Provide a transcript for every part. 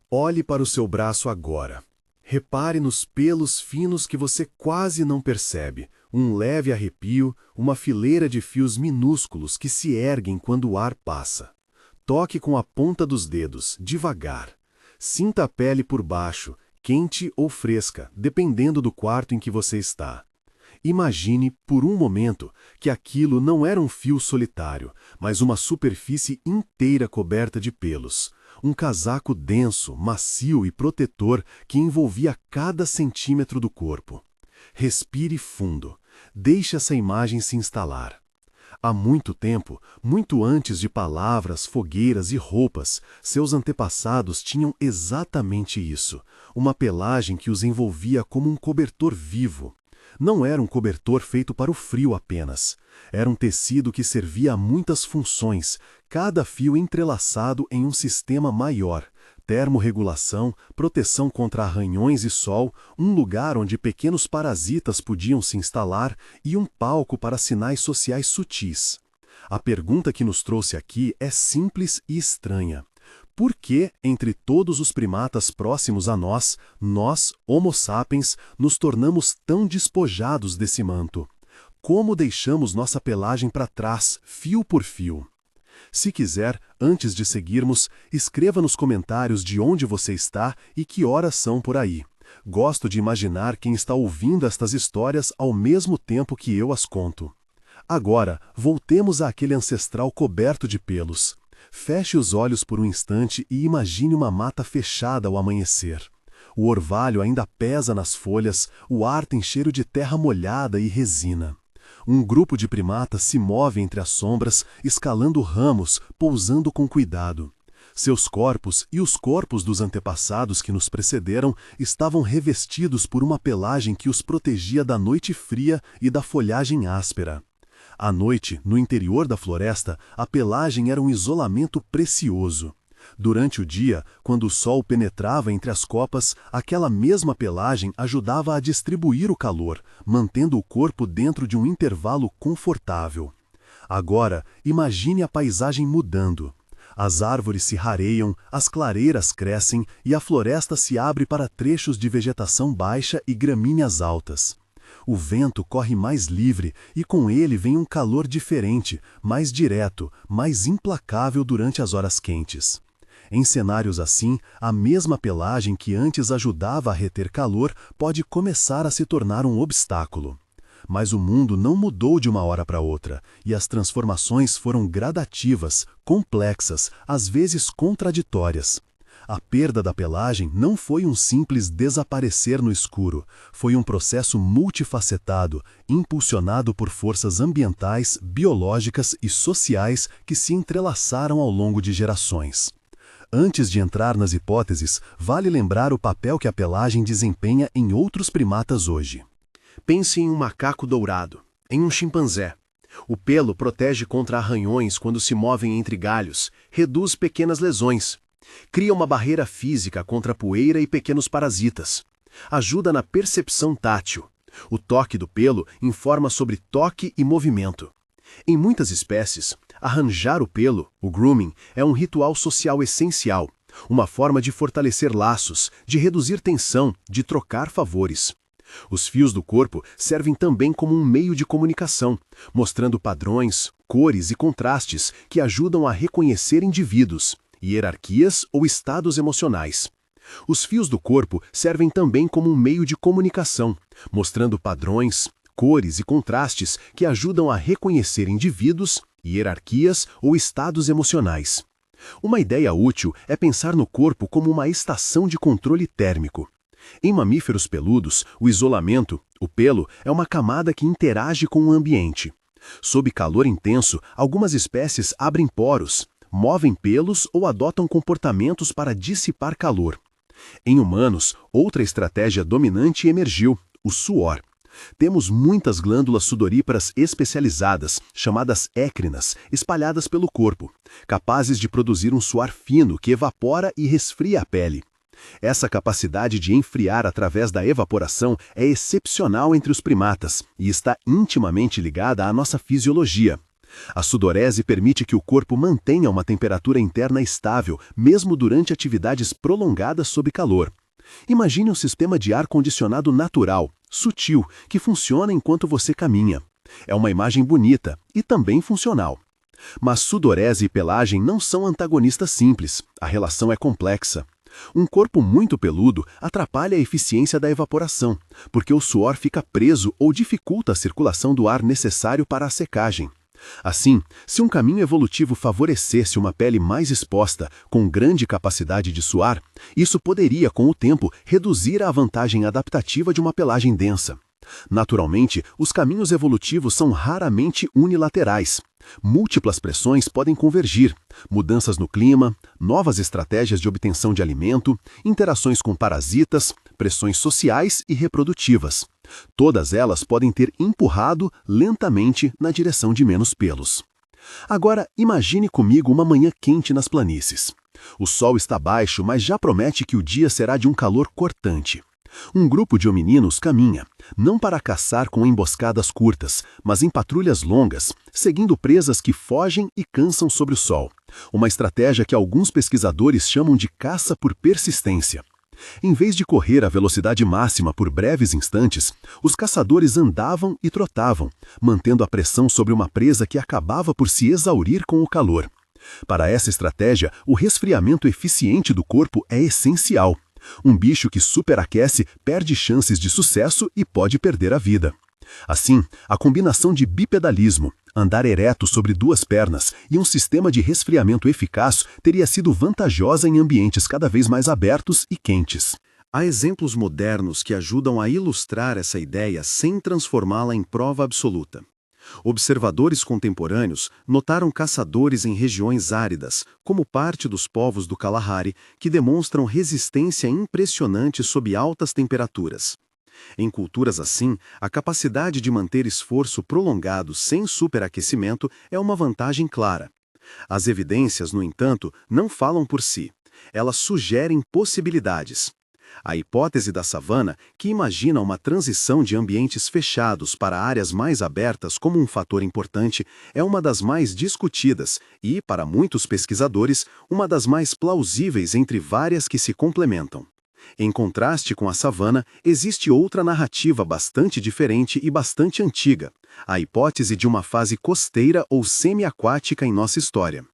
Olhe para o seu braço agora. Repare nos pelos finos que você quase não percebe, um leve arrepio, uma fileira de fios minúsculos que se erguem quando o ar passa. Toque com a ponta dos dedos, devagar. Sinta a pele por baixo, quente ou fresca, dependendo do quarto em que você está. Imagine, por um momento, que aquilo não era um fio solitário, mas uma superfície inteira coberta de pelos. Um casaco denso, macio e protetor que envolvia cada centímetro do corpo. Respire fundo. Deixe essa imagem se instalar. Há muito tempo, muito antes de palavras, fogueiras e roupas, seus antepassados tinham exatamente isso, uma pelagem que os envolvia como um cobertor vivo. Não era um cobertor feito para o frio apenas. Era um tecido que servia a muitas funções, cada fio entrelaçado em um sistema maior. Termorregulação, proteção contra arranhões e sol, um lugar onde pequenos parasitas podiam se instalar e um palco para sinais sociais sutis. A pergunta que nos trouxe aqui é simples e estranha. Por que, entre todos os primatas próximos a nós, Homo sapiens, nos tornamos tão despojados desse manto? Como deixamos nossa pelagem para trás, fio por fio? Se quiser, antes de seguirmos, escreva nos comentários de onde você está e que horas são por aí. Gosto de imaginar quem está ouvindo estas histórias ao mesmo tempo que eu as conto. Agora, voltemos àquele ancestral coberto de pelos. Feche os olhos por um instante e imagine uma mata fechada ao amanhecer. O orvalho ainda pesa nas folhas, o ar tem cheiro de terra molhada e resina. Um grupo de primatas se move entre as sombras, escalando ramos, pousando com cuidado. Seus corpos e os corpos dos antepassados que nos precederam estavam revestidos por uma pelagem que os protegia da noite fria e da folhagem áspera. À noite, no interior da floresta, a pelagem era um isolamento precioso. Durante o dia, quando o sol penetrava entre as copas, aquela mesma pelagem ajudava a distribuir o calor, mantendo o corpo dentro de um intervalo confortável. Agora, imagine a paisagem mudando. As árvores se rareiam, as clareiras crescem e a floresta se abre para trechos de vegetação baixa e gramíneas altas. O vento corre mais livre e com ele vem um calor diferente, mais direto, mais implacável durante as horas quentes. Em cenários assim, a mesma pelagem que antes ajudava a reter calor pode começar a se tornar um obstáculo. Mas o mundo não mudou de uma hora para outra, e as transformações foram gradativas, complexas, às vezes contraditórias. A perda da pelagem não foi um simples desaparecer no escuro, foi um processo multifacetado, impulsionado por forças ambientais, biológicas e sociais que se entrelaçaram ao longo de gerações. Antes de entrar nas hipóteses, vale lembrar o papel que a pelagem desempenha em outros primatas hoje. Pense em um macaco dourado, em um chimpanzé. O pelo protege contra arranhões quando se movem entre galhos, reduz pequenas lesões. Cria uma barreira física contra poeira e pequenos parasitas. Ajuda na percepção tátil. O toque do pelo informa sobre toque e movimento. Em muitas espécies, arranjar o pelo, o grooming, é um ritual social essencial, uma forma de fortalecer laços, de reduzir tensão, de trocar favores. Os fios do corpo servem também como um meio de comunicação, mostrando padrões, cores e contrastes que ajudam a reconhecer indivíduos, hierarquias ou estados emocionais. Os fios do corpo servem também como um meio de comunicação, mostrando padrões, cores e contrastes que ajudam a reconhecer indivíduos, hierarquias ou estados emocionais. Uma ideia útil é pensar no corpo como uma estação de controle térmico. Em mamíferos peludos, o isolamento, o pelo, é uma camada que interage com o ambiente. Sob calor intenso, algumas espécies abrem poros, movem pelos ou adotam comportamentos para dissipar calor. Em humanos, outra estratégia dominante emergiu, o suor. Temos muitas glândulas sudoríparas especializadas, chamadas écrinas, espalhadas pelo corpo, capazes de produzir um suor fino que evapora e resfria a pele. Essa capacidade de enfriar através da evaporação é excepcional entre os primatas e está intimamente ligada à nossa fisiologia. A sudorese permite que o corpo mantenha uma temperatura interna estável, mesmo durante atividades prolongadas sob calor. Imagine um sistema de ar-condicionado natural, sutil, que funciona enquanto você caminha. É uma imagem bonita e também funcional. Mas sudorese e pelagem não são antagonistas simples, a relação é complexa. Um corpo muito peludo atrapalha a eficiência da evaporação, porque o suor fica preso ou dificulta a circulação do ar necessário para a secagem. Assim, se um caminho evolutivo favorecesse uma pele mais exposta, com grande capacidade de suar, isso poderia, com o tempo, reduzir a vantagem adaptativa de uma pelagem densa. Naturalmente, os caminhos evolutivos são raramente unilaterais. Múltiplas pressões podem convergir: mudanças no clima, novas estratégias de obtenção de alimento, interações com parasitas, pressões sociais e reprodutivas. Todas elas podem ter empurrado lentamente na direção de menos pelos. Agora, imagine comigo uma manhã quente nas planícies. O sol está baixo, mas já promete que o dia será de um calor cortante. Um grupo de homininos caminha, não para caçar com emboscadas curtas, mas em patrulhas longas, seguindo presas que fogem e cansam sobre o sol. Uma estratégia que alguns pesquisadores chamam de caça por persistência. Em vez de correr à velocidade máxima por breves instantes, os caçadores andavam e trotavam, mantendo a pressão sobre uma presa que acabava por se exaurir com o calor. Para essa estratégia, o resfriamento eficiente do corpo é essencial. Um bicho que superaquece perde chances de sucesso e pode perder a vida. Assim, a combinação de bipedalismo, andar ereto sobre duas pernas e um sistema de resfriamento eficaz teria sido vantajosa em ambientes cada vez mais abertos e quentes. Há exemplos modernos que ajudam a ilustrar essa ideia sem transformá-la em prova absoluta. Observadores contemporâneos notaram caçadores em regiões áridas, como parte dos povos do Kalahari, que demonstram resistência impressionante sob altas temperaturas. Em culturas assim, a capacidade de manter esforço prolongado sem superaquecimento é uma vantagem clara. As evidências, no entanto, não falam por si. Elas sugerem possibilidades. A hipótese da savana, que imagina uma transição de ambientes fechados para áreas mais abertas como um fator importante, é uma das mais discutidas e, para muitos pesquisadores, uma das mais plausíveis entre várias que se complementam. Em contraste com a savana, existe outra narrativa bastante diferente e bastante antiga, a hipótese de uma fase costeira ou semiaquática em nossa história.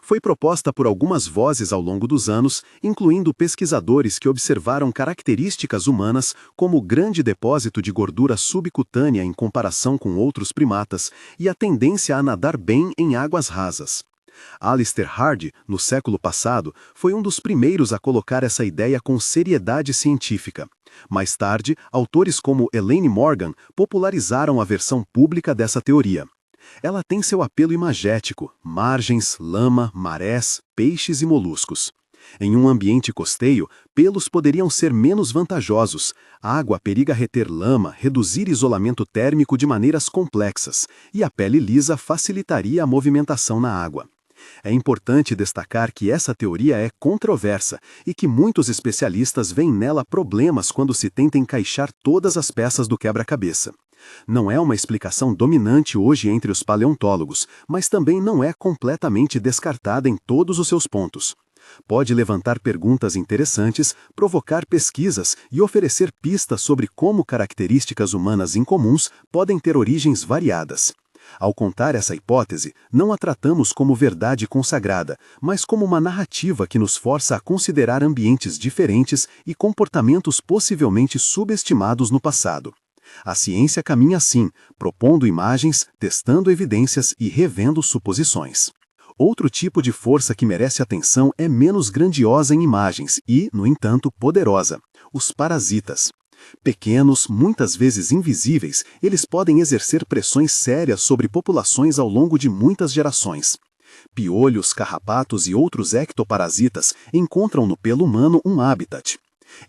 Foi proposta por algumas vozes ao longo dos anos, incluindo pesquisadores que observaram características humanas como grande depósito de gordura subcutânea em comparação com outros primatas e a tendência a nadar bem em águas rasas. Alister Hardy, no século passado, foi um dos primeiros a colocar essa ideia com seriedade científica. Mais tarde, autores como Elaine Morgan popularizaram a versão pública dessa teoria. Ela tem seu apelo imagético: margens, lama, marés, peixes e moluscos. Em um ambiente costeio, pelos poderiam ser menos vantajosos. A água periga reter lama, reduzir isolamento térmico de maneiras complexas, e a pele lisa facilitaria a movimentação na água. É importante destacar que essa teoria é controversa e que muitos especialistas veem nela problemas quando se tenta encaixar todas as peças do quebra-cabeça. Não é uma explicação dominante hoje entre os paleontólogos, mas também não é completamente descartada em todos os seus pontos. Pode levantar perguntas interessantes, provocar pesquisas e oferecer pistas sobre como características humanas incomuns podem ter origens variadas. Ao contar essa hipótese, não a tratamos como verdade consagrada, mas como uma narrativa que nos força a considerar ambientes diferentes e comportamentos possivelmente subestimados no passado. A ciência caminha assim, propondo imagens, testando evidências e revendo suposições. Outro tipo de força que merece atenção é menos grandiosa em imagens e, no entanto, poderosa: os parasitas. Pequenos, muitas vezes invisíveis, eles podem exercer pressões sérias sobre populações ao longo de muitas gerações. Piolhos, carrapatos e outros ectoparasitas encontram no pelo humano um habitat.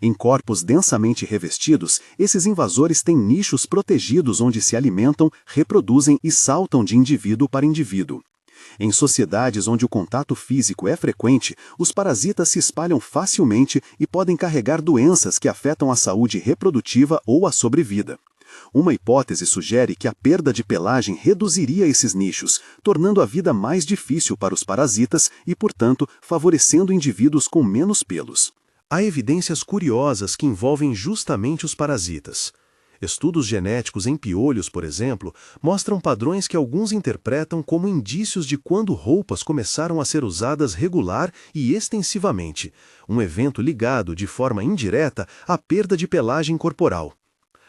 Em corpos densamente revestidos, esses invasores têm nichos protegidos onde se alimentam, reproduzem e saltam de indivíduo para indivíduo. Em sociedades onde o contato físico é frequente, os parasitas se espalham facilmente e podem carregar doenças que afetam a saúde reprodutiva ou a sobrevida. Uma hipótese sugere que a perda de pelagem reduziria esses nichos, tornando a vida mais difícil para os parasitas e, portanto, favorecendo indivíduos com menos pelos. Há evidências curiosas que envolvem justamente os parasitas. Estudos genéticos em piolhos, por exemplo, mostram padrões que alguns interpretam como indícios de quando roupas começaram a ser usadas regular e extensivamente, um evento ligado, de forma indireta, à perda de pelagem corporal.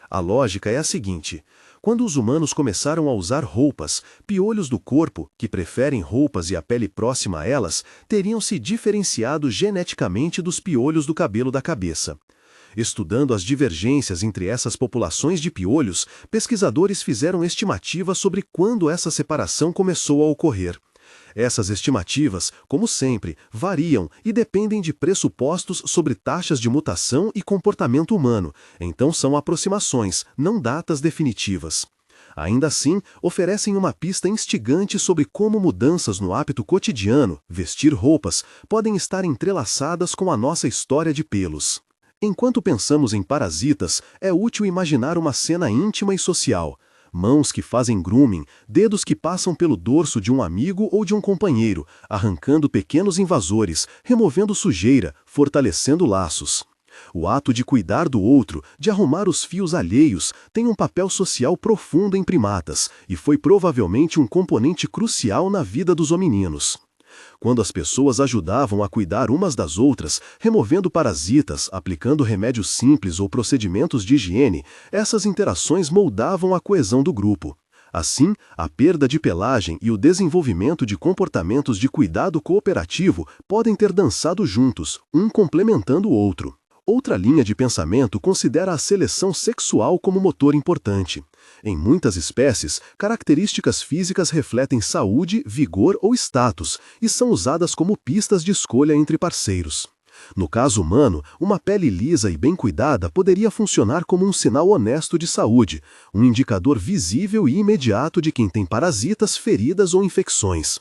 A lógica é a seguinte: quando os humanos começaram a usar roupas, piolhos do corpo, que preferem roupas e a pele próxima a elas, teriam se diferenciado geneticamente dos piolhos do cabelo da cabeça. Estudando as divergências entre essas populações de piolhos, pesquisadores fizeram estimativas sobre quando essa separação começou a ocorrer. Essas estimativas, como sempre, variam e dependem de pressupostos sobre taxas de mutação e comportamento humano, então são aproximações, não datas definitivas. Ainda assim, oferecem uma pista instigante sobre como mudanças no hábito cotidiano, vestir roupas, podem estar entrelaçadas com a nossa história de pelos. Enquanto pensamos em parasitas, é útil imaginar uma cena íntima e social. Mãos que fazem grooming, dedos que passam pelo dorso de um amigo ou de um companheiro, arrancando pequenos invasores, removendo sujeira, fortalecendo laços. O ato de cuidar do outro, de arrumar os fios alheios, tem um papel social profundo em primatas e foi provavelmente um componente crucial na vida dos homininos. Quando as pessoas ajudavam a cuidar umas das outras, removendo parasitas, aplicando remédios simples ou procedimentos de higiene, essas interações moldavam a coesão do grupo. Assim, a perda de pelagem e o desenvolvimento de comportamentos de cuidado cooperativo podem ter dançado juntos, um complementando o outro. Outra linha de pensamento considera a seleção sexual como motor importante. Em muitas espécies, características físicas refletem saúde, vigor ou status e são usadas como pistas de escolha entre parceiros. No caso humano, uma pele lisa e bem cuidada poderia funcionar como um sinal honesto de saúde, um indicador visível e imediato de quem tem parasitas, feridas ou infecções.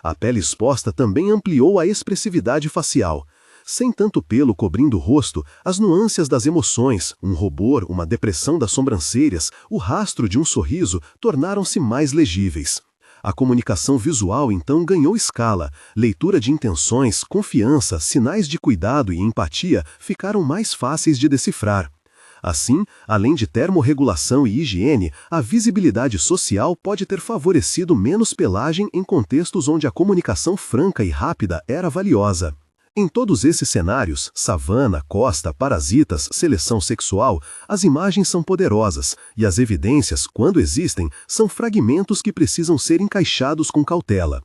A pele exposta também ampliou a expressividade facial. Sem tanto pelo cobrindo o rosto, as nuances das emoções, um rubor, uma depressão das sobrancelhas, o rastro de um sorriso, tornaram-se mais legíveis. A comunicação visual então ganhou escala, leitura de intenções, confiança, sinais de cuidado e empatia ficaram mais fáceis de decifrar. Assim, além de termorregulação e higiene, a visibilidade social pode ter favorecido menos pelagem em contextos onde a comunicação franca e rápida era valiosa. Em todos esses cenários, savana, costa, parasitas, seleção sexual, as imagens são poderosas e as evidências, quando existem, são fragmentos que precisam ser encaixados com cautela.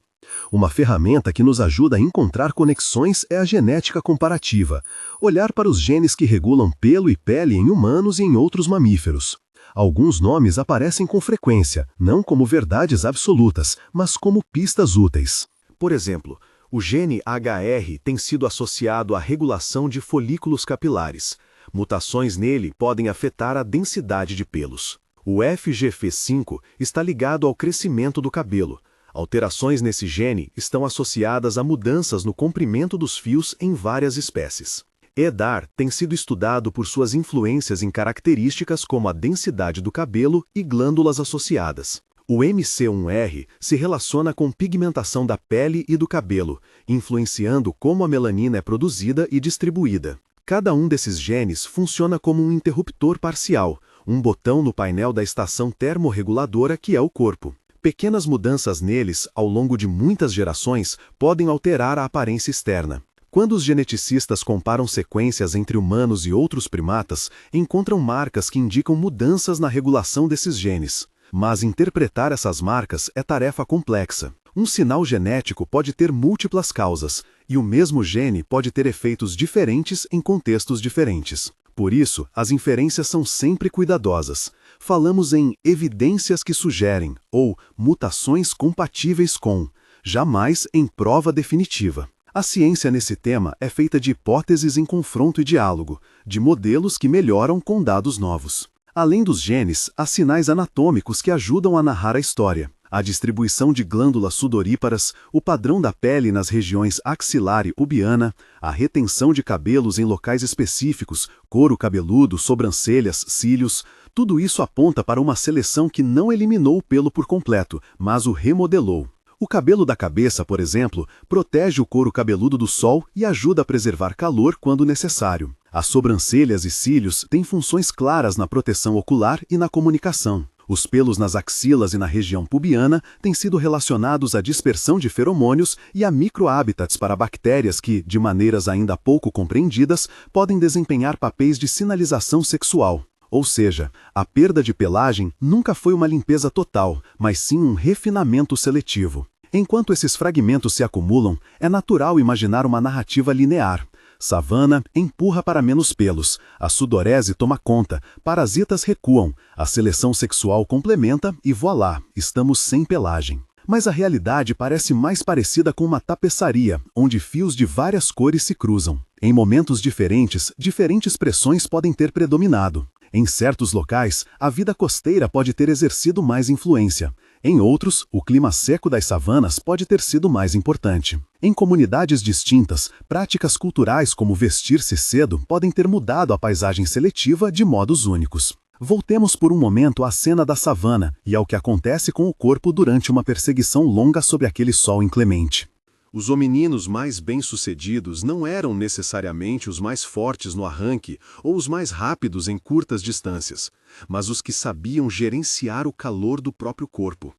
Uma ferramenta que nos ajuda a encontrar conexões é a genética comparativa, olhar para os genes que regulam pelo e pele em humanos e em outros mamíferos. Alguns nomes aparecem com frequência, não como verdades absolutas, mas como pistas úteis. Por exemplo, o gene HR tem sido associado à regulação de folículos capilares. Mutações nele podem afetar a densidade de pelos. O FGF5 está ligado ao crescimento do cabelo. Alterações nesse gene estão associadas a mudanças no comprimento dos fios em várias espécies. EDAR tem sido estudado por suas influências em características como a densidade do cabelo e glândulas associadas. O MC1R se relaciona com pigmentação da pele e do cabelo, influenciando como a melanina é produzida e distribuída. Cada um desses genes funciona como um interruptor parcial, um botão no painel da estação termorreguladora que é o corpo. Pequenas mudanças neles, ao longo de muitas gerações, podem alterar a aparência externa. Quando os geneticistas comparam sequências entre humanos e outros primatas, encontram marcas que indicam mudanças na regulação desses genes. Mas interpretar essas marcas é tarefa complexa. Um sinal genético pode ter múltiplas causas, e o mesmo gene pode ter efeitos diferentes em contextos diferentes. Por isso, as inferências são sempre cuidadosas. Falamos em evidências que sugerem, ou mutações compatíveis com, jamais em prova definitiva. A ciência nesse tema é feita de hipóteses em confronto e diálogo, de modelos que melhoram com dados novos. Além dos genes, há sinais anatômicos que ajudam a narrar a história. A distribuição de glândulas sudoríparas, o padrão da pele nas regiões axilar e pubiana, a retenção de cabelos em locais específicos, couro cabeludo, sobrancelhas, cílios, Tudo isso aponta para uma seleção que não eliminou o pelo por completo, mas o remodelou. O cabelo da cabeça, por exemplo, protege o couro cabeludo do sol e ajuda a preservar calor quando necessário. As sobrancelhas e cílios têm funções claras na proteção ocular e na comunicação. Os pelos nas axilas e na região pubiana têm sido relacionados à dispersão de feromônios e a microhábitats para bactérias que, de maneiras ainda pouco compreendidas, podem desempenhar papéis de sinalização sexual. Ou seja, a perda de pelagem nunca foi uma limpeza total, mas sim um refinamento seletivo. Enquanto esses fragmentos se acumulam, é natural imaginar uma narrativa linear. Savana empurra para menos pelos, a sudorese toma conta, parasitas recuam, a seleção sexual complementa e voilá, estamos sem pelagem. Mas a realidade parece mais parecida com uma tapeçaria, onde fios de várias cores se cruzam. Em momentos diferentes, diferentes pressões podem ter predominado. Em certos locais, a vida costeira pode ter exercido mais influência. Em outros, o clima seco das savanas pode ter sido mais importante. Em comunidades distintas, práticas culturais como vestir-se cedo podem ter mudado a paisagem seletiva de modos únicos. Voltemos por um momento à cena da savana e ao que acontece com o corpo durante uma perseguição longa sob aquele sol inclemente. Os homininos mais bem-sucedidos não eram necessariamente os mais fortes no arranque ou os mais rápidos em curtas distâncias, mas os que sabiam gerenciar o calor do próprio corpo.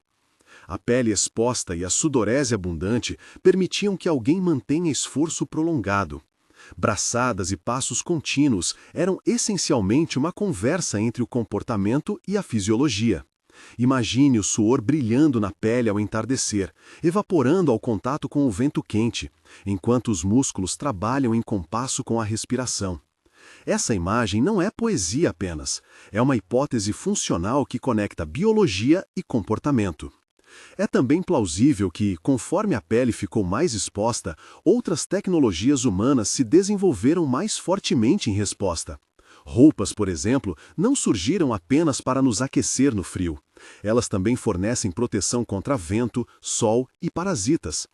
A pele exposta e a sudorese abundante permitiam que alguém mantenha esforço prolongado. Braçadas e passos contínuos eram essencialmente uma conversa entre o comportamento e a fisiologia. Imagine o suor brilhando na pele ao entardecer, evaporando ao contato com o vento quente, enquanto os músculos trabalham em compasso com a respiração. Essa imagem não é poesia apenas, é uma hipótese funcional que conecta biologia e comportamento. É também plausível que, conforme a pele ficou mais exposta, outras tecnologias humanas se desenvolveram mais fortemente em resposta. Roupas, por exemplo, não surgiram apenas para nos aquecer no frio. Elas também fornecem proteção contra vento, sol e parasitas.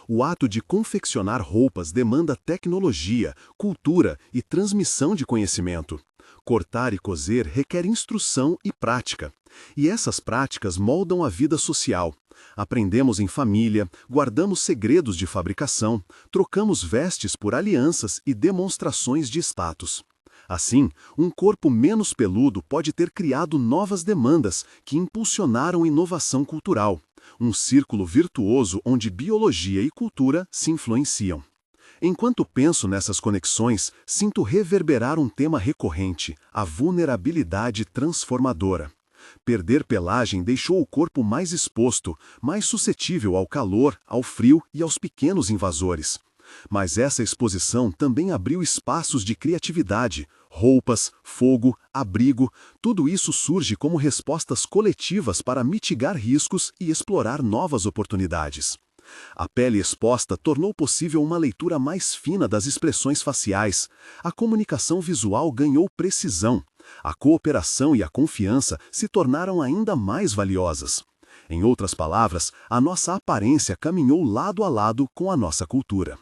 O ato de confeccionar roupas demanda tecnologia, cultura e transmissão de conhecimento. Cortar e coser requer instrução e prática. E essas práticas moldam a vida social. Aprendemos em família, guardamos segredos de fabricação, trocamos vestes por alianças e demonstrações de status. Assim, um corpo menos peludo pode ter criado novas demandas que impulsionaram inovação cultural, um círculo virtuoso onde biologia e cultura se influenciam. Enquanto penso nessas conexões, sinto reverberar um tema recorrente, a vulnerabilidade transformadora. Perder pelagem deixou o corpo mais exposto, mais suscetível ao calor, ao frio e aos pequenos invasores. Mas essa exposição também abriu espaços de criatividade, roupas, fogo, abrigo, tudo isso surge como respostas coletivas para mitigar riscos e explorar novas oportunidades. A pele exposta tornou possível uma leitura mais fina das expressões faciais, a comunicação visual ganhou precisão, a cooperação e a confiança se tornaram ainda mais valiosas. Em outras palavras, a nossa aparência caminhou lado a lado com a nossa cultura.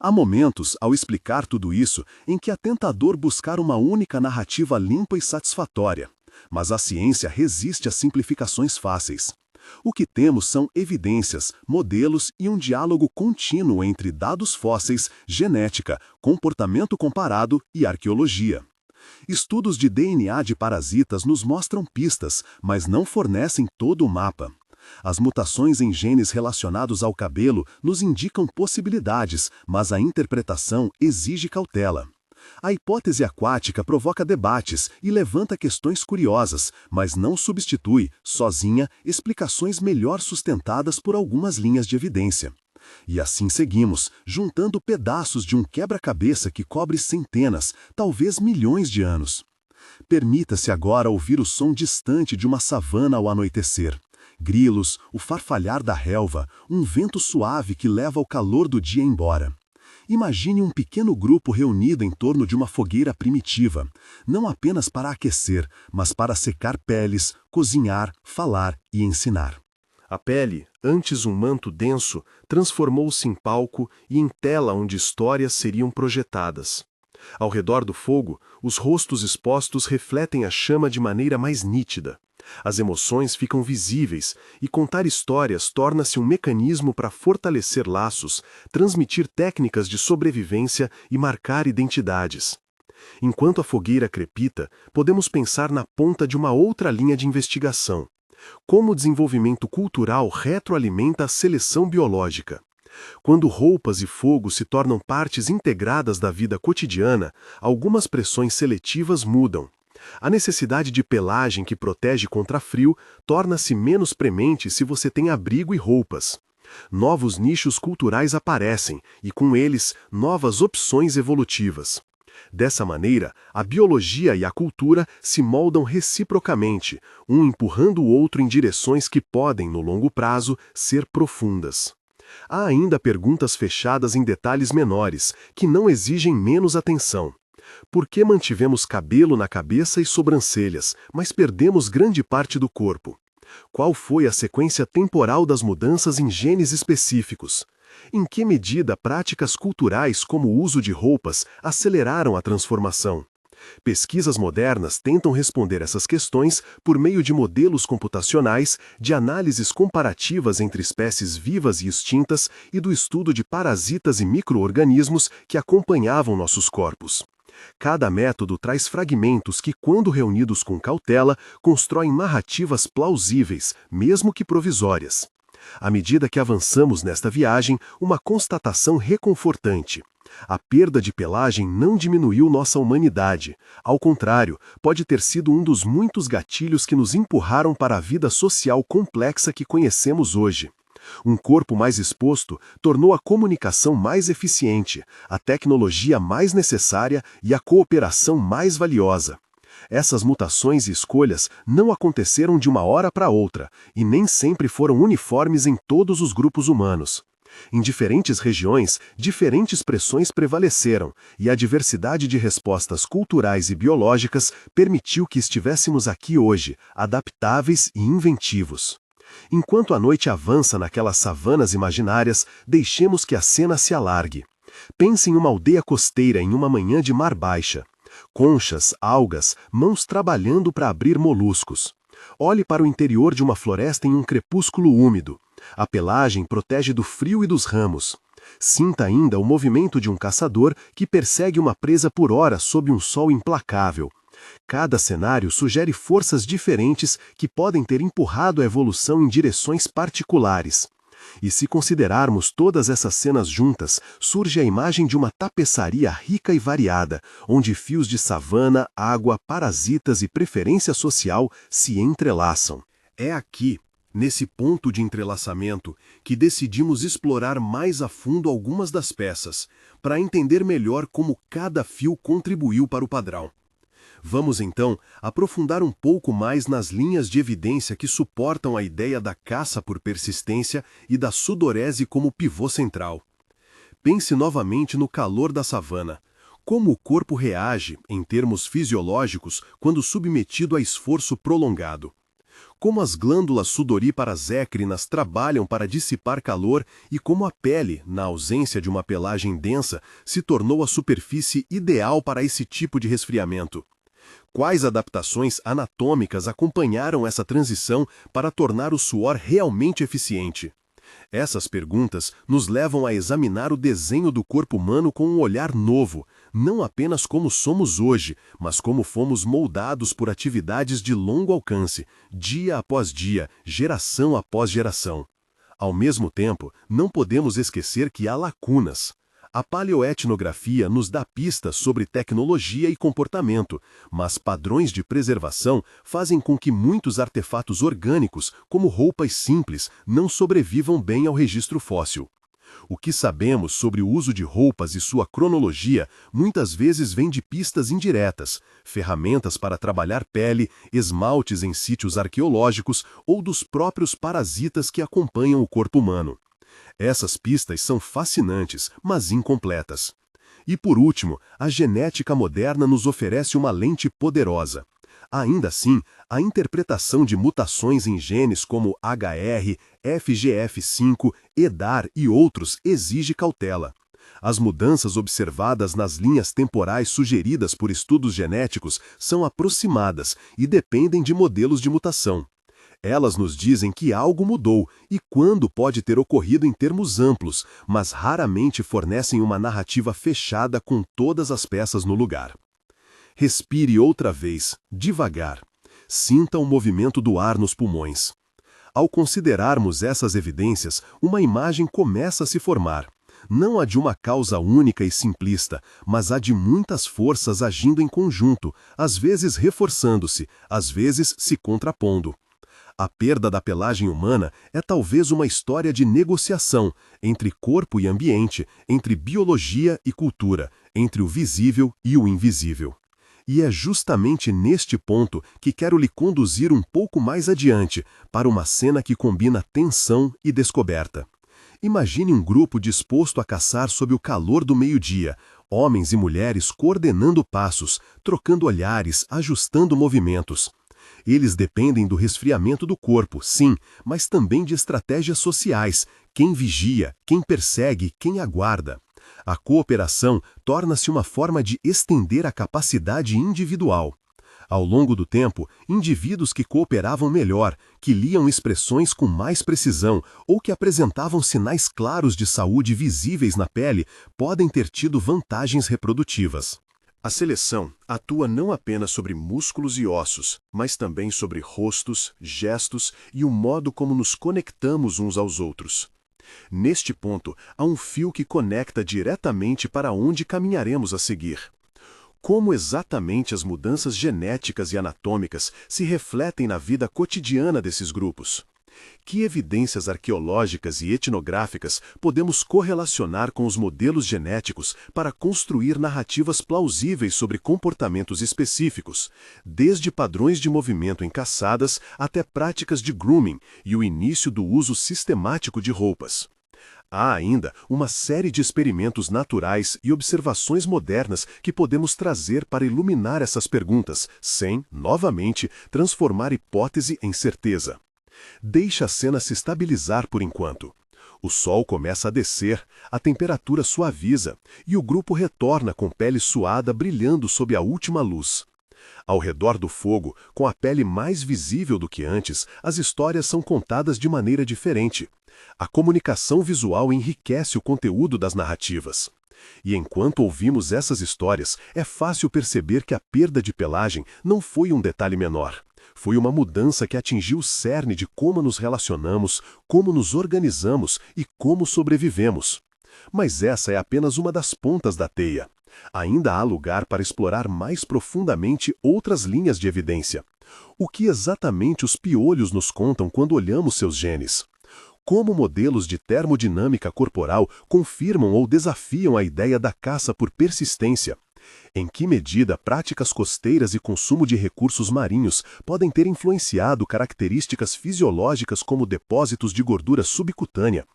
Há momentos, ao explicar tudo isso, em que é tentador buscar uma única narrativa limpa e satisfatória, mas a ciência resiste às simplificações fáceis. O que temos são evidências, modelos e um diálogo contínuo entre dados fósseis, genética, comportamento comparado e arqueologia. Estudos de DNA de parasitas nos mostram pistas, mas não fornecem todo o mapa. As mutações em genes relacionados ao cabelo nos indicam possibilidades, mas a interpretação exige cautela. A hipótese aquática provoca debates e levanta questões curiosas, mas não substitui, sozinha, explicações melhor sustentadas por algumas linhas de evidência. E assim seguimos, juntando pedaços de um quebra-cabeça que cobre centenas, talvez milhões de anos. Permita-se agora ouvir o som distante de uma savana ao anoitecer. Grilos, o farfalhar da relva, um vento suave que leva o calor do dia embora. Imagine um pequeno grupo reunido em torno de uma fogueira primitiva, não apenas para aquecer, mas para secar peles, cozinhar, falar e ensinar. A pele, antes um manto denso, transformou-se em palco e em tela onde histórias seriam projetadas. Ao redor do fogo, os rostos expostos refletem a chama de maneira mais nítida. As emoções ficam visíveis e contar histórias torna-se um mecanismo para fortalecer laços, transmitir técnicas de sobrevivência e marcar identidades. Enquanto a fogueira crepita, podemos pensar na ponta de uma outra linha de investigação. Como o desenvolvimento cultural retroalimenta a seleção biológica. Quando roupas e fogo se tornam partes integradas da vida cotidiana, algumas pressões seletivas mudam. A necessidade de pelagem que protege contra frio torna-se menos premente se você tem abrigo e roupas. Novos nichos culturais aparecem e, com eles, novas opções evolutivas. Dessa maneira, a biologia e a cultura se moldam reciprocamente, um empurrando o outro em direções que podem, no longo prazo, ser profundas. Há ainda perguntas fechadas em detalhes menores, que não exigem menos atenção. Por que mantivemos cabelo na cabeça e sobrancelhas, mas perdemos grande parte do corpo? Qual foi a sequência temporal das mudanças em genes específicos? Em que medida práticas culturais como o uso de roupas aceleraram a transformação? Pesquisas modernas tentam responder essas questões por meio de modelos computacionais, de análises comparativas entre espécies vivas e extintas e do estudo de parasitas e micro-organismos que acompanhavam nossos corpos. Cada método traz fragmentos que, quando reunidos com cautela, constroem narrativas plausíveis, mesmo que provisórias. À medida que avançamos nesta viagem, uma constatação reconfortante. A perda de pelagem não diminuiu nossa humanidade. Ao contrário, pode ter sido um dos muitos gatilhos que nos empurraram para a vida social complexa que conhecemos hoje. Um corpo mais exposto tornou a comunicação mais eficiente, a tecnologia mais necessária e a cooperação mais valiosa. Essas mutações e escolhas não aconteceram de uma hora para outra e nem sempre foram uniformes em todos os grupos humanos. Em diferentes regiões, diferentes pressões prevaleceram, e a diversidade de respostas culturais e biológicas permitiu que estivéssemos aqui hoje, adaptáveis e inventivos. Enquanto a noite avança naquelas savanas imaginárias, deixemos que a cena se alargue. Pense em uma aldeia costeira em uma manhã de mar baixa. Conchas, algas, mãos trabalhando para abrir moluscos. Olhe para o interior de uma floresta em um crepúsculo úmido. A pelagem protege do frio e dos ramos. Sinta ainda o movimento de um caçador que persegue uma presa por horas sob um sol implacável. Cada cenário sugere forças diferentes que podem ter empurrado a evolução em direções particulares. E se considerarmos todas essas cenas juntas, surge a imagem de uma tapeçaria rica e variada, onde fios de savana, água, parasitas e preferência social se entrelaçam. É aqui, nesse ponto de entrelaçamento, que decidimos explorar mais a fundo algumas das peças, para entender melhor como cada fio contribuiu para o padrão. Vamos, então, aprofundar um pouco mais nas linhas de evidência que suportam a ideia da caça por persistência e da sudorese como pivô central. Pense novamente no calor da savana. Como o corpo reage, em termos fisiológicos, quando submetido a esforço prolongado? Como as glândulas sudoríparas écrinas trabalham para dissipar calor e como a pele, na ausência de uma pelagem densa, se tornou a superfície ideal para esse tipo de resfriamento? Quais adaptações anatômicas acompanharam essa transição para tornar o suor realmente eficiente? Essas perguntas nos levam a examinar o desenho do corpo humano com um olhar novo, não apenas como somos hoje, mas como fomos moldados por atividades de longo alcance, dia após dia, geração após geração. Ao mesmo tempo, não podemos esquecer que há lacunas. A paleoetnografia nos dá pistas sobre tecnologia e comportamento, mas padrões de preservação fazem com que muitos artefatos orgânicos, como roupas simples, não sobrevivam bem ao registro fóssil. O que sabemos sobre o uso de roupas e sua cronologia muitas vezes vem de pistas indiretas, ferramentas para trabalhar pele, esmaltes em sítios arqueológicos ou dos próprios parasitas que acompanham o corpo humano. Essas pistas são fascinantes, mas incompletas. E por último, a genética moderna nos oferece uma lente poderosa. Ainda assim, a interpretação de mutações em genes como HR, FGF5, EDAR e outros exige cautela. As mudanças observadas nas linhas temporais sugeridas por estudos genéticos são aproximadas e dependem de modelos de mutação. Elas nos dizem que algo mudou e quando pode ter ocorrido em termos amplos, mas raramente fornecem uma narrativa fechada com todas as peças no lugar. Respire outra vez, devagar. Sinta o movimento do ar nos pulmões. Ao considerarmos essas evidências, uma imagem começa a se formar. Não a de uma causa única e simplista, mas a de muitas forças agindo em conjunto, às vezes reforçando-se, às vezes se contrapondo. A perda da pelagem humana é talvez uma história de negociação entre corpo e ambiente, entre biologia e cultura, entre o visível e o invisível. E é justamente neste ponto que quero lhe conduzir um pouco mais adiante, para uma cena que combina tensão e descoberta. Imagine um grupo disposto a caçar sob o calor do meio-dia, homens e mulheres coordenando passos, trocando olhares, ajustando movimentos. Eles dependem do resfriamento do corpo, sim, mas também de estratégias sociais, quem vigia, quem persegue, quem aguarda. A cooperação torna-se uma forma de estender a capacidade individual. Ao longo do tempo, indivíduos que cooperavam melhor, que liam expressões com mais precisão ou que apresentavam sinais claros de saúde visíveis na pele, podem ter tido vantagens reprodutivas. A seleção atua não apenas sobre músculos e ossos, mas também sobre rostos, gestos e o modo como nos conectamos uns aos outros. Neste ponto, há um fio que conecta diretamente para onde caminharemos a seguir. Como exatamente as mudanças genéticas e anatômicas se refletem na vida cotidiana desses grupos? Que evidências arqueológicas e etnográficas podemos correlacionar com os modelos genéticos para construir narrativas plausíveis sobre comportamentos específicos, desde padrões de movimento em caçadas até práticas de grooming e o início do uso sistemático de roupas? Há ainda uma série de experimentos naturais e observações modernas que podemos trazer para iluminar essas perguntas, sem, novamente, transformar hipótese em certeza. Deixe a cena se estabilizar por enquanto. O sol começa a descer, a temperatura suaviza e o grupo retorna com pele suada brilhando sob a última luz. Ao redor do fogo, com a pele mais visível do que antes, as histórias são contadas de maneira diferente. A comunicação visual enriquece o conteúdo das narrativas. E enquanto ouvimos essas histórias, é fácil perceber que a perda de pelagem não foi um detalhe menor. Foi uma mudança que atingiu o cerne de como nos relacionamos, como nos organizamos e como sobrevivemos. Mas essa é apenas uma das pontas da teia. Ainda há lugar para explorar mais profundamente outras linhas de evidência. O que exatamente os piolhos nos contam quando olhamos seus genes? Como modelos de termodinâmica corporal confirmam ou desafiam a ideia da caça por persistência? Em que medida práticas costeiras e consumo de recursos marinhos podem ter influenciado características fisiológicas como depósitos de gordura subcutânea?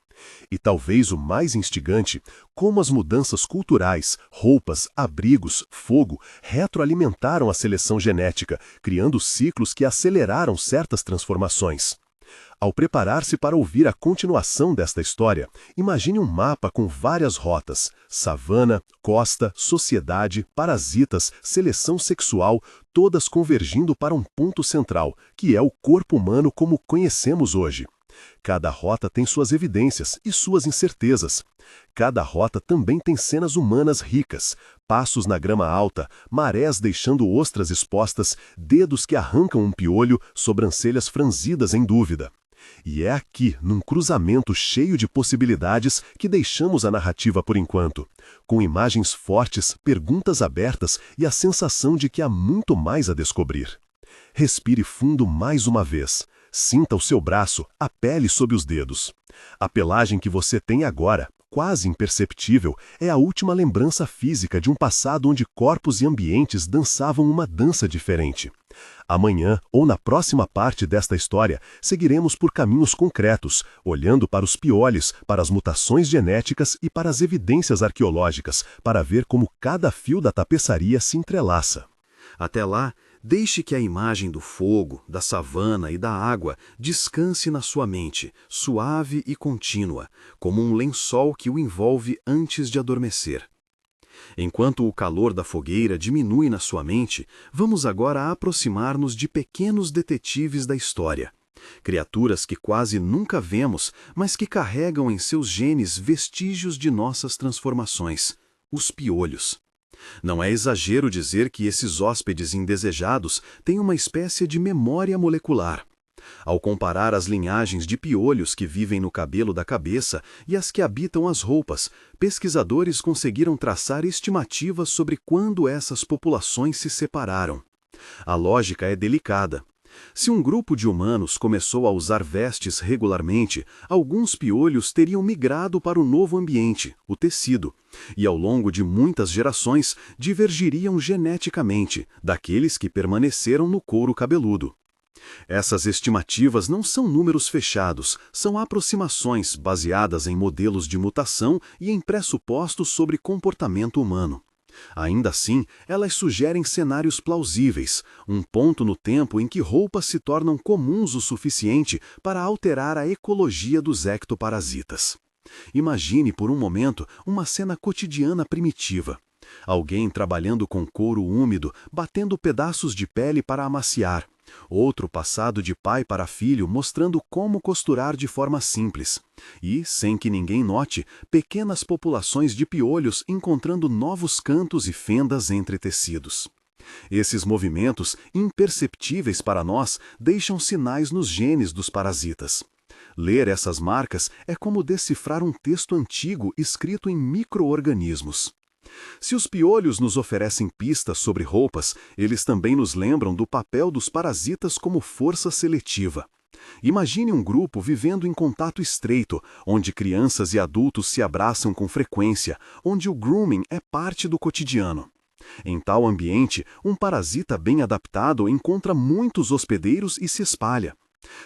E talvez o mais instigante, como as mudanças culturais, roupas, abrigos, fogo, retroalimentaram a seleção genética, criando ciclos que aceleraram certas transformações. Ao preparar-se para ouvir a continuação desta história, imagine um mapa com várias rotas: savana, costa, sociedade, parasitas, seleção sexual, todas convergindo para um ponto central, que é o corpo humano como conhecemos hoje. Cada rota tem suas evidências e suas incertezas. Cada rota também tem cenas humanas ricas, passos na grama alta, marés deixando ostras expostas, dedos que arrancam um piolho, sobrancelhas franzidas em dúvida. E é aqui, num cruzamento cheio de possibilidades, que deixamos a narrativa por enquanto, com imagens fortes, perguntas abertas e a sensação de que há muito mais a descobrir. Respire fundo mais uma vez. Sinta o seu braço, a pele sob os dedos. A pelagem que você tem agora, quase imperceptível, é a última lembrança física de um passado onde corpos e ambientes dançavam uma dança diferente. Amanhã, ou na próxima parte desta história, seguiremos por caminhos concretos, olhando para os piolhos, para as mutações genéticas e para as evidências arqueológicas, para ver como cada fio da tapeçaria se entrelaça. Até lá, Deixe que a imagem do fogo, da savana e da água descanse na sua mente, suave e contínua, como um lençol que o envolve antes de adormecer. Enquanto o calor da fogueira diminui na sua mente, vamos agora aproximar-nos de pequenos detetives da história. Criaturas que quase nunca vemos, mas que carregam em seus genes vestígios de nossas transformações, os piolhos. Não é exagero dizer que esses hóspedes indesejados têm uma espécie de memória molecular. Ao comparar as linhagens de piolhos que vivem no cabelo da cabeça e as que habitam as roupas, pesquisadores conseguiram traçar estimativas sobre quando essas populações se separaram. A lógica é delicada. Se um grupo de humanos começou a usar vestes regularmente, alguns piolhos teriam migrado para o novo ambiente, o tecido, e ao longo de muitas gerações divergiriam geneticamente daqueles que permaneceram no couro cabeludo. Essas estimativas não são números fechados, são aproximações baseadas em modelos de mutação e em pressupostos sobre comportamento humano. Ainda assim, elas sugerem cenários plausíveis, um ponto no tempo em que roupas se tornam comuns o suficiente para alterar a ecologia dos ectoparasitas. Imagine por um momento uma cena cotidiana primitiva. Alguém trabalhando com couro úmido, batendo pedaços de pele para amaciar. Outro passado de pai para filho mostrando como costurar de forma simples. E, sem que ninguém note, pequenas populações de piolhos encontrando novos cantos e fendas entre tecidos. Esses movimentos, imperceptíveis para nós, deixam sinais nos genes dos parasitas. Ler essas marcas é como decifrar um texto antigo escrito em micro-organismos. Se os piolhos nos oferecem pistas sobre roupas, eles também nos lembram do papel dos parasitas como força seletiva. Imagine um grupo vivendo em contato estreito, onde crianças e adultos se abraçam com frequência, onde o grooming é parte do cotidiano. Em tal ambiente, um parasita bem adaptado encontra muitos hospedeiros e se espalha.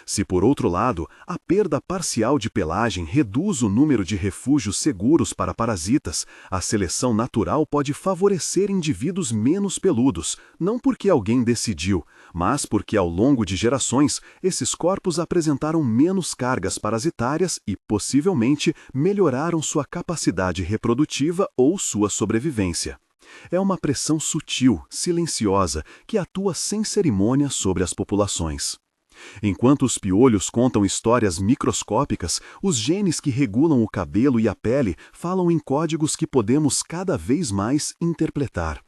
Se, por outro lado, a perda parcial de pelagem reduz o número de refúgios seguros para parasitas, a seleção natural pode favorecer indivíduos menos peludos, não porque alguém decidiu, mas porque ao longo de gerações, esses corpos apresentaram menos cargas parasitárias e, possivelmente, melhoraram sua capacidade reprodutiva ou sua sobrevivência. É uma pressão sutil, silenciosa, que atua sem cerimônia sobre as populações. Enquanto os piolhos contam histórias microscópicas, os genes que regulam o cabelo e a pele falam em códigos que podemos cada vez mais interpretar.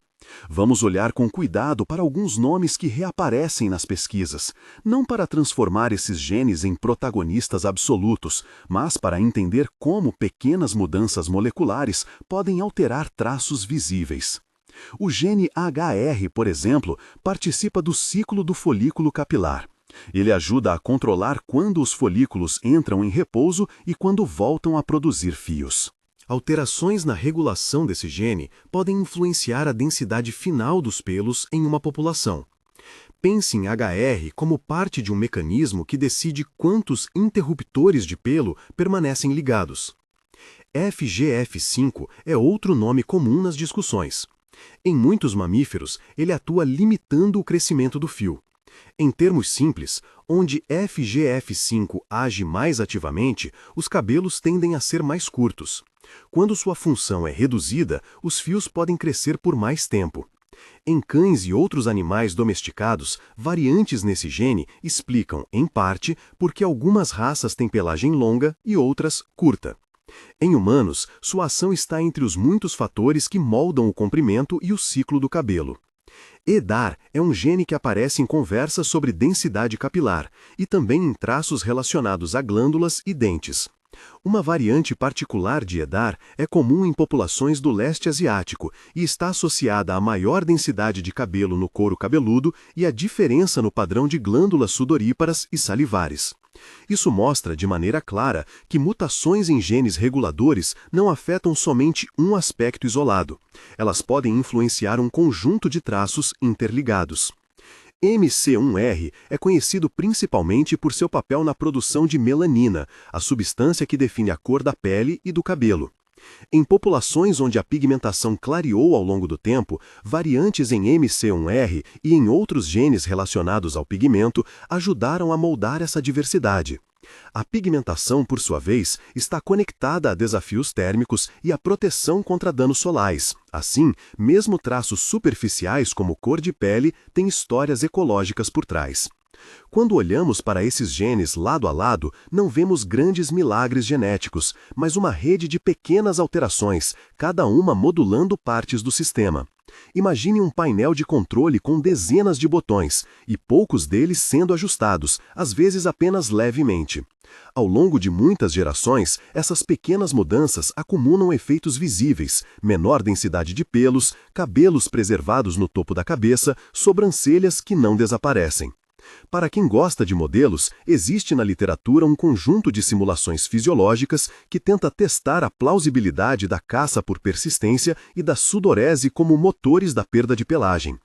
Vamos olhar com cuidado para alguns nomes que reaparecem nas pesquisas, não para transformar esses genes em protagonistas absolutos, mas para entender como pequenas mudanças moleculares podem alterar traços visíveis. O gene HR, por exemplo, participa do ciclo do folículo capilar. Ele ajuda a controlar quando os folículos entram em repouso e quando voltam a produzir fios. Alterações na regulação desse gene podem influenciar a densidade final dos pelos em uma população. Pense em HR como parte de um mecanismo que decide quantos interruptores de pelo permanecem ligados. FGF5 é outro nome comum nas discussões. Em muitos mamíferos, ele atua limitando o crescimento do fio. Em termos simples, onde FGF5 age mais ativamente, os cabelos tendem a ser mais curtos. Quando sua função é reduzida, os fios podem crescer por mais tempo. Em cães e outros animais domesticados, variantes nesse gene explicam, em parte, por que algumas raças têm pelagem longa e outras curta. Em humanos, sua ação está entre os muitos fatores que moldam o comprimento e o ciclo do cabelo. EDAR é um gene que aparece em conversas sobre densidade capilar e também em traços relacionados a glândulas e dentes. Uma variante particular de EDAR é comum em populações do leste asiático e está associada à maior densidade de cabelo no couro cabeludo e à diferença no padrão de glândulas sudoríparas e salivares. Isso mostra de maneira clara que mutações em genes reguladores não afetam somente um aspecto isolado. Elas podem influenciar um conjunto de traços interligados. MC1R é conhecido principalmente por seu papel na produção de melanina, a substância que define a cor da pele e do cabelo. Em populações onde a pigmentação clareou ao longo do tempo, variantes em MC1R e em outros genes relacionados ao pigmento ajudaram a moldar essa diversidade. A pigmentação, por sua vez, está conectada a desafios térmicos e à proteção contra danos solares. Assim, mesmo traços superficiais como cor de pele têm histórias ecológicas por trás. Quando olhamos para esses genes lado a lado, não vemos grandes milagres genéticos, mas uma rede de pequenas alterações, cada uma modulando partes do sistema. Imagine um painel de controle com dezenas de botões, e poucos deles sendo ajustados, às vezes apenas levemente. Ao longo de muitas gerações, essas pequenas mudanças acumulam efeitos visíveis: menor densidade de pelos, cabelos preservados no topo da cabeça, sobrancelhas que não desaparecem. Para quem gosta de modelos, existe na literatura um conjunto de simulações fisiológicas que tenta testar a plausibilidade da caça por persistência e da sudorese como motores da perda de pelagem.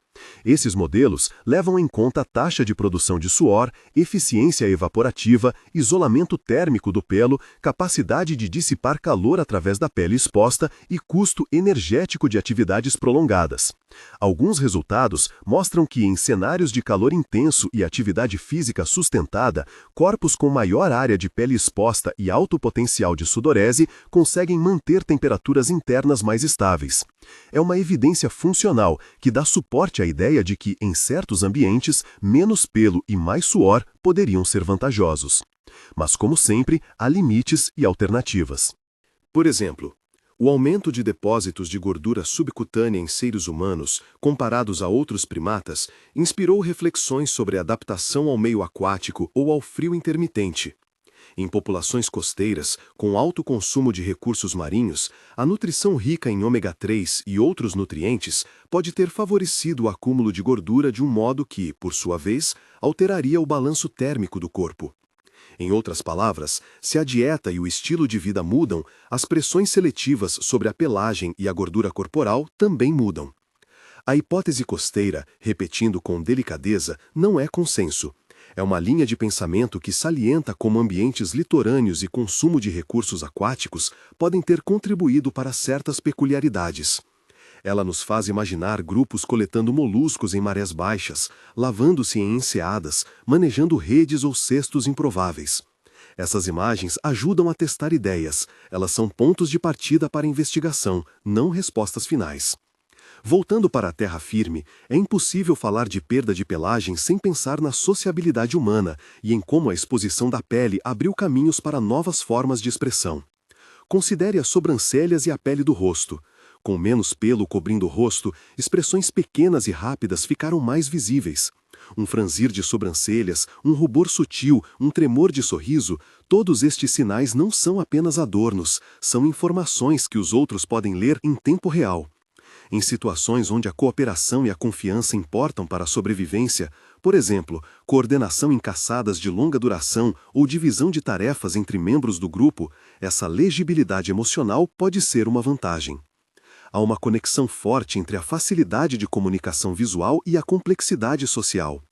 Esses modelos levam em conta a taxa de produção de suor, eficiência evaporativa, isolamento térmico do pelo, capacidade de dissipar calor através da pele exposta e custo energético de atividades prolongadas. Alguns resultados mostram que, em cenários de calor intenso e atividade física sustentada, corpos com maior área de pele exposta e alto potencial de sudorese conseguem manter temperaturas internas mais estáveis. É uma evidência funcional que dá suporte à ideia de que, em certos ambientes, menos pelo e mais suor poderiam ser vantajosos. Mas, como sempre, há limites e alternativas. Por exemplo, o aumento de depósitos de gordura subcutânea em seres humanos, comparados a outros primatas, inspirou reflexões sobre a adaptação ao meio aquático ou ao frio intermitente. Em populações costeiras, com alto consumo de recursos marinhos, a nutrição rica em ômega 3 e outros nutrientes pode ter favorecido o acúmulo de gordura de um modo que, por sua vez, alteraria o balanço térmico do corpo. Em outras palavras, se a dieta e o estilo de vida mudam, as pressões seletivas sobre a pelagem e a gordura corporal também mudam. A hipótese costeira, repetindo com delicadeza, não é consenso. É uma linha de pensamento que salienta como ambientes litorâneos e consumo de recursos aquáticos podem ter contribuído para certas peculiaridades. Ela nos faz imaginar grupos coletando moluscos em marés baixas, lavando-se em enseadas, manejando redes ou cestos improváveis. Essas imagens ajudam a testar ideias, elas são pontos de partida para a investigação, não respostas finais. Voltando para a terra firme, é impossível falar de perda de pelagem sem pensar na sociabilidade humana e em como a exposição da pele abriu caminhos para novas formas de expressão. Considere as sobrancelhas e a pele do rosto. Com menos pelo cobrindo o rosto, expressões pequenas e rápidas ficaram mais visíveis. Um franzir de sobrancelhas, um rubor sutil, um tremor de sorriso, todos estes sinais não são apenas adornos, são informações que os outros podem ler em tempo real. Em situações onde a cooperação e a confiança importam para a sobrevivência, por exemplo, coordenação em caçadas de longa duração ou divisão de tarefas entre membros do grupo, essa legibilidade emocional pode ser uma vantagem. Há uma conexão forte entre a facilidade de comunicação visual e a complexidade social.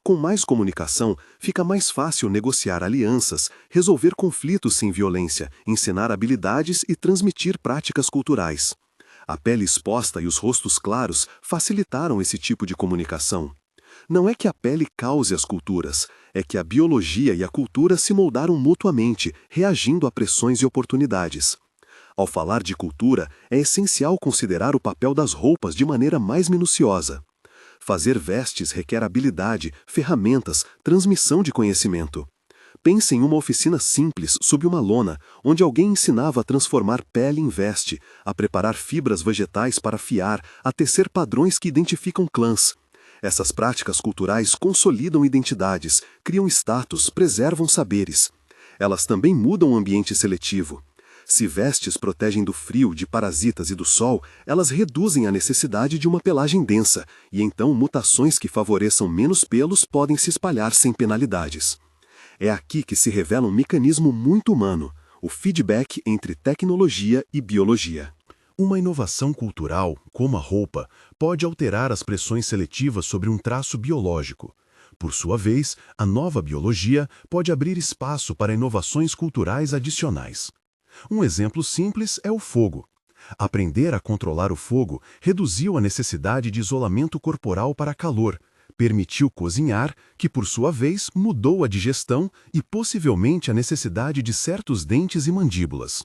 Com mais comunicação, fica mais fácil negociar alianças, resolver conflitos sem violência, ensinar habilidades e transmitir práticas culturais. A pele exposta e os rostos claros facilitaram esse tipo de comunicação. Não é que a pele cause as culturas, é que a biologia e a cultura se moldaram mutuamente, reagindo a pressões e oportunidades. Ao falar de cultura, é essencial considerar o papel das roupas de maneira mais minuciosa. Fazer vestes requer habilidade, ferramentas, transmissão de conhecimento. Pense em uma oficina simples, sob uma lona, onde alguém ensinava a transformar pele em veste, a preparar fibras vegetais para fiar, a tecer padrões que identificam clãs. Essas práticas culturais consolidam identidades, criam status, preservam saberes. Elas também mudam o ambiente seletivo. Se vestes protegem do frio, de parasitas e do sol, elas reduzem a necessidade de uma pelagem densa, e então mutações que favoreçam menos pelos podem se espalhar sem penalidades. É aqui que se revela um mecanismo muito humano, o feedback entre tecnologia e biologia. Uma inovação cultural, como a roupa, pode alterar as pressões seletivas sobre um traço biológico. Por sua vez, a nova biologia pode abrir espaço para inovações culturais adicionais. Um exemplo simples é o fogo. Aprender a controlar o fogo reduziu a necessidade de isolamento corporal para calor, permitiu cozinhar, que por sua vez mudou a digestão e possivelmente a necessidade de certos dentes e mandíbulas.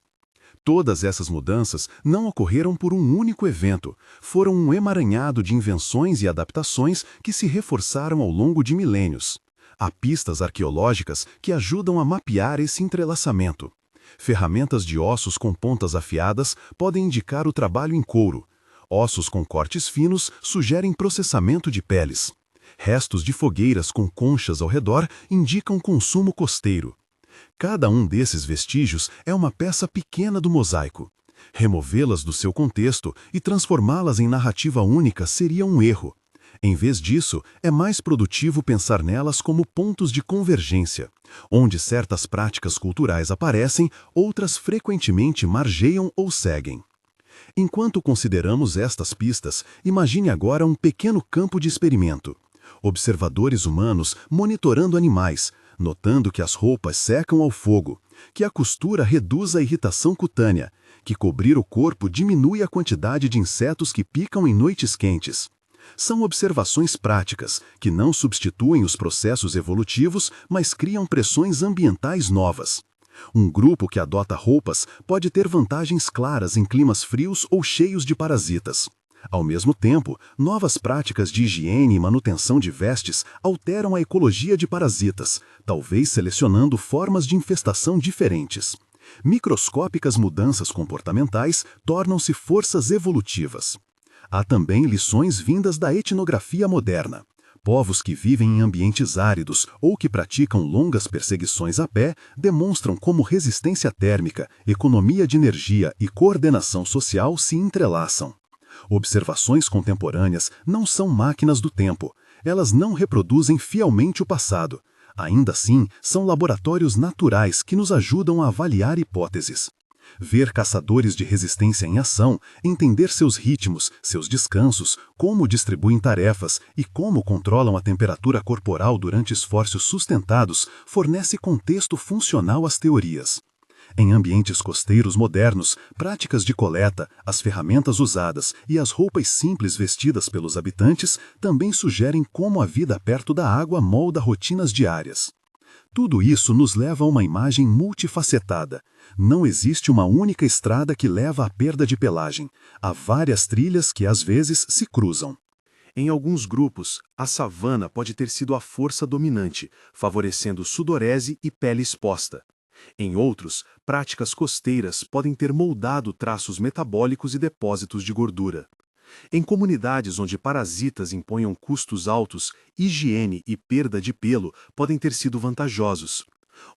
Todas essas mudanças não ocorreram por um único evento, foram um emaranhado de invenções e adaptações que se reforçaram ao longo de milênios. Há pistas arqueológicas que ajudam a mapear esse entrelaçamento. Ferramentas de ossos com pontas afiadas podem indicar o trabalho em couro. Ossos com cortes finos sugerem processamento de peles. Restos de fogueiras com conchas ao redor indicam consumo costeiro. Cada um desses vestígios é uma peça pequena do mosaico. Removê-las do seu contexto e transformá-las em narrativa única seria um erro. Em vez disso, é mais produtivo pensar nelas como pontos de convergência, onde certas práticas culturais aparecem, outras frequentemente margeiam ou seguem. Enquanto consideramos estas pistas, imagine agora um pequeno campo de experimento. Observadores humanos monitorando animais, notando que as roupas secam ao fogo, que a costura reduz a irritação cutânea, que cobrir o corpo diminui a quantidade de insetos que picam em noites quentes. São observações práticas, que não substituem os processos evolutivos, mas criam pressões ambientais novas. Um grupo que adota roupas pode ter vantagens claras em climas frios ou cheios de parasitas. Ao mesmo tempo, novas práticas de higiene e manutenção de vestes alteram a ecologia de parasitas, talvez selecionando formas de infestação diferentes. Microscópicas mudanças comportamentais tornam-se forças evolutivas. Há também lições vindas da etnografia moderna. Povos que vivem em ambientes áridos ou que praticam longas perseguições a pé demonstram como resistência térmica, economia de energia e coordenação social se entrelaçam. Observações contemporâneas não são máquinas do tempo. Elas não reproduzem fielmente o passado. Ainda assim, são laboratórios naturais que nos ajudam a avaliar hipóteses. Ver caçadores de resistência em ação, entender seus ritmos, seus descansos, como distribuem tarefas e como controlam a temperatura corporal durante esforços sustentados, fornece contexto funcional às teorias. Em ambientes costeiros modernos, práticas de coleta, as ferramentas usadas e as roupas simples vestidas pelos habitantes também sugerem como a vida perto da água molda rotinas diárias. Tudo isso nos leva a uma imagem multifacetada. Não existe uma única estrada que leva à perda de pelagem. Há várias trilhas que às vezes se cruzam. Em alguns grupos, a savana pode ter sido a força dominante, favorecendo sudorese e pele exposta. Em outros, práticas costeiras podem ter moldado traços metabólicos e depósitos de gordura. Em comunidades onde parasitas imponham custos altos, higiene e perda de pelo podem ter sido vantajosos.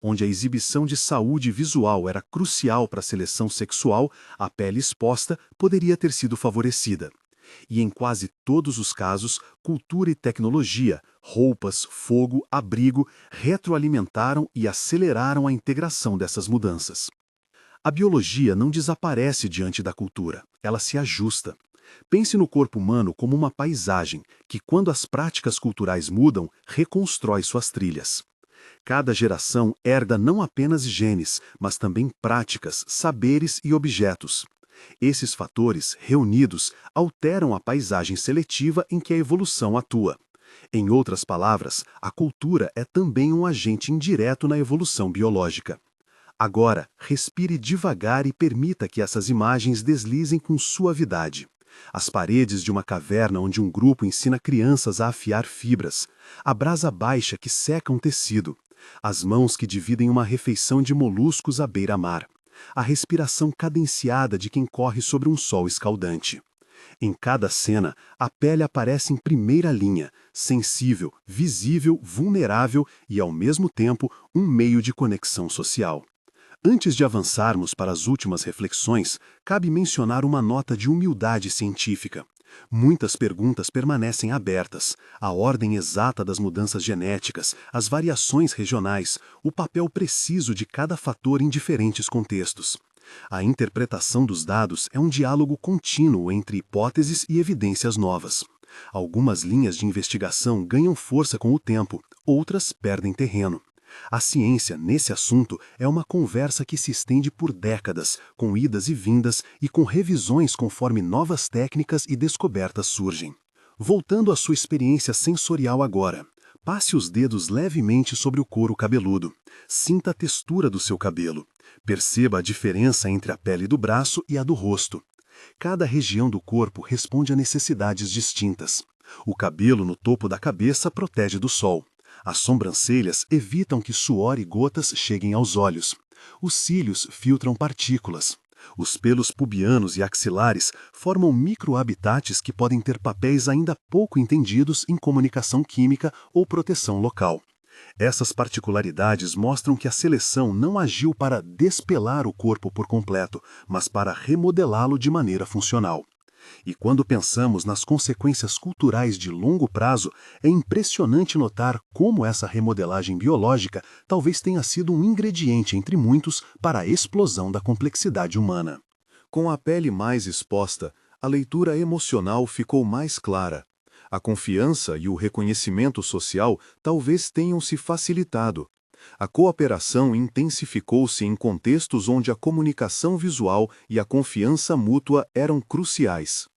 Onde a exibição de saúde visual era crucial para a seleção sexual, a pele exposta poderia ter sido favorecida. E em quase todos os casos, cultura e tecnologia, roupas, fogo, abrigo, retroalimentaram e aceleraram a integração dessas mudanças. A biologia não desaparece diante da cultura, ela se ajusta. Pense no corpo humano como uma paisagem que, quando as práticas culturais mudam, reconstrói suas trilhas. Cada geração herda não apenas genes, mas também práticas, saberes e objetos. Esses fatores, reunidos, alteram a paisagem seletiva em que a evolução atua. Em outras palavras, a cultura é também um agente indireto na evolução biológica. Agora, respire devagar e permita que essas imagens deslizem com suavidade. As paredes de uma caverna onde um grupo ensina crianças a afiar fibras, a brasa baixa que seca um tecido, as mãos que dividem uma refeição de moluscos à beira-mar, a respiração cadenciada de quem corre sobre um sol escaldante. Em cada cena, a pele aparece em primeira linha, sensível, visível, vulnerável e, ao mesmo tempo, um meio de conexão social. Antes de avançarmos para as últimas reflexões, cabe mencionar uma nota de humildade científica. Muitas perguntas permanecem abertas. A ordem exata das mudanças genéticas, as variações regionais, o papel preciso de cada fator em diferentes contextos. A interpretação dos dados é um diálogo contínuo entre hipóteses e evidências novas. Algumas linhas de investigação ganham força com o tempo, outras perdem terreno. A ciência, nesse assunto, é uma conversa que se estende por décadas, com idas e vindas e com revisões conforme novas técnicas e descobertas surgem. Voltando à sua experiência sensorial agora, passe os dedos levemente sobre o couro cabeludo. Sinta a textura do seu cabelo. Perceba a diferença entre a pele do braço e a do rosto. Cada região do corpo responde a necessidades distintas. O cabelo no topo da cabeça protege do sol. As sobrancelhas evitam que suor e gotas cheguem aos olhos. Os cílios filtram partículas. Os pelos pubianos e axilares formam microhabitats que podem ter papéis ainda pouco entendidos em comunicação química ou proteção local. Essas particularidades mostram que a seleção não agiu para despelar o corpo por completo, mas para remodelá-lo de maneira funcional. E quando pensamos nas consequências culturais de longo prazo, é impressionante notar como essa remodelagem biológica talvez tenha sido um ingrediente entre muitos para a explosão da complexidade humana. Com a pele mais exposta, a leitura emocional ficou mais clara. A confiança e o reconhecimento social talvez tenham se facilitado. A cooperação intensificou-se em contextos onde a comunicação visual e a confiança mútua eram cruciais.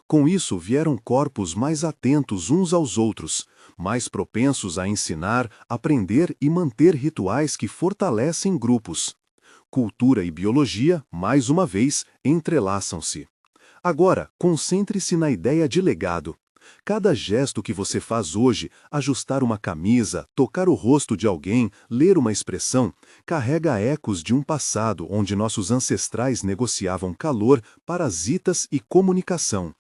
Com isso vieram corpos mais atentos uns aos outros, mais propensos a ensinar, aprender e manter rituais que fortalecem grupos. Cultura e biologia, mais uma vez, entrelaçam-se. Agora, concentre-se na ideia de legado. Cada gesto que você faz hoje, ajustar uma camisa, tocar o rosto de alguém, ler uma expressão, carrega ecos de um passado onde nossos ancestrais negociavam calor, parasitas e comunicação.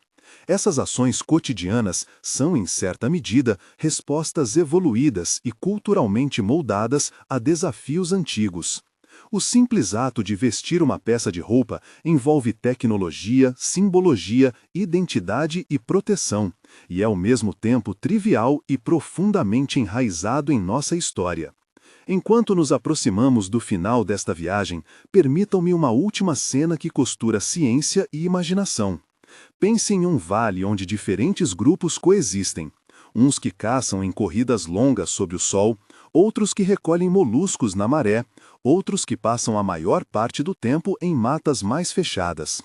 Essas ações cotidianas são, em certa medida, respostas evoluídas e culturalmente moldadas a desafios antigos. O simples ato de vestir uma peça de roupa envolve tecnologia, simbologia, identidade e proteção, e é ao mesmo tempo trivial e profundamente enraizado em nossa história. Enquanto nos aproximamos do final desta viagem, permitam-me uma última cena que costura ciência e imaginação. Pense em um vale onde diferentes grupos coexistem. Uns que caçam em corridas longas sob o sol, outros que recolhem moluscos na maré, outros que passam a maior parte do tempo em matas mais fechadas.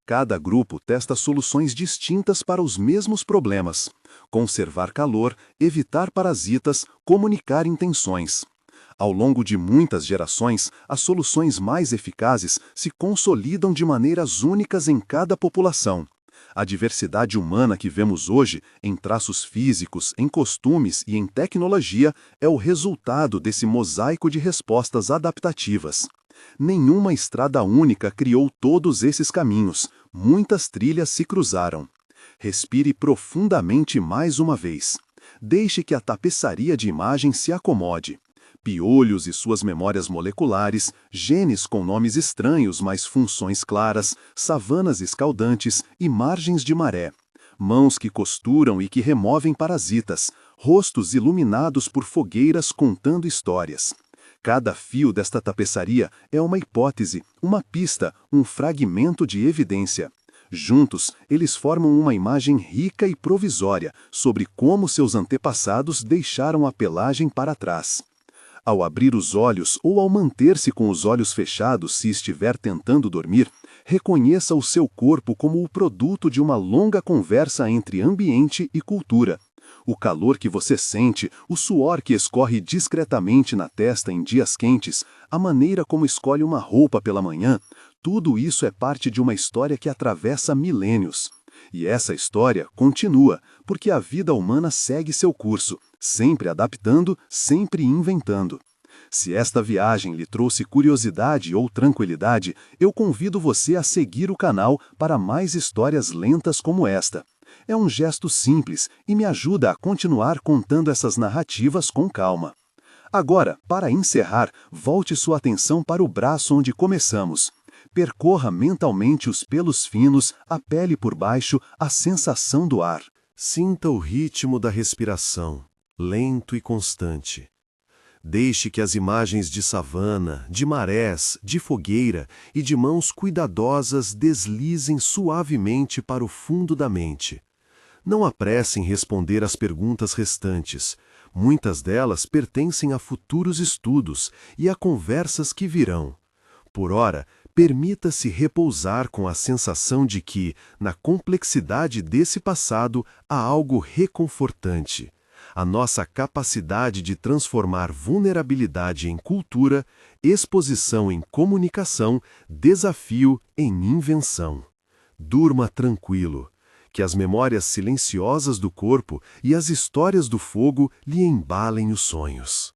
Cada grupo testa soluções distintas para os mesmos problemas: conservar calor, evitar parasitas, comunicar intenções. Ao longo de muitas gerações, as soluções mais eficazes se consolidam de maneiras únicas em cada população. A diversidade humana que vemos hoje, em traços físicos, em costumes e em tecnologia, é o resultado desse mosaico de respostas adaptativas. Nenhuma estrada única criou todos esses caminhos, muitas trilhas se cruzaram. Respire profundamente mais uma vez. Deixe que a tapeçaria de imagem se acomode. Piolhos e suas memórias moleculares, genes com nomes estranhos mas funções claras, savanas escaldantes e margens de maré. Mãos que costuram e que removem parasitas, rostos iluminados por fogueiras contando histórias. Cada fio desta tapeçaria é uma hipótese, uma pista, um fragmento de evidência. Juntos, eles formam uma imagem rica e provisória sobre como seus antepassados deixaram a pelagem para trás. Ao abrir os olhos ou ao manter-se com os olhos fechados se estiver tentando dormir, reconheça o seu corpo como o produto de uma longa conversa entre ambiente e cultura. O calor que você sente, o suor que escorre discretamente na testa em dias quentes, a maneira como escolhe uma roupa pela manhã, tudo isso é parte de uma história que atravessa milênios. E essa história continua, porque a vida humana segue seu curso, sempre adaptando, sempre inventando. Se esta viagem lhe trouxe curiosidade ou tranquilidade, eu convido você a seguir o canal para mais histórias lentas como esta. É um gesto simples e me ajuda a continuar contando essas narrativas com calma. Agora, para encerrar, volte sua atenção para o braço onde começamos. Percorra mentalmente os pelos finos, a pele por baixo, a sensação do ar. Sinta o ritmo da respiração, lento e constante. Deixe que as imagens de savana, de marés, de fogueira e de mãos cuidadosas deslizem suavemente para o fundo da mente. Não apresse em responder às perguntas restantes. Muitas delas pertencem a futuros estudos e a conversas que virão. Por ora, permita-se repousar com a sensação de que, na complexidade desse passado, há algo reconfortante. A nossa capacidade de transformar vulnerabilidade em cultura, exposição em comunicação, desafio em invenção. Durma tranquilo, que as memórias silenciosas do corpo e as histórias do fogo lhe embalem os sonhos.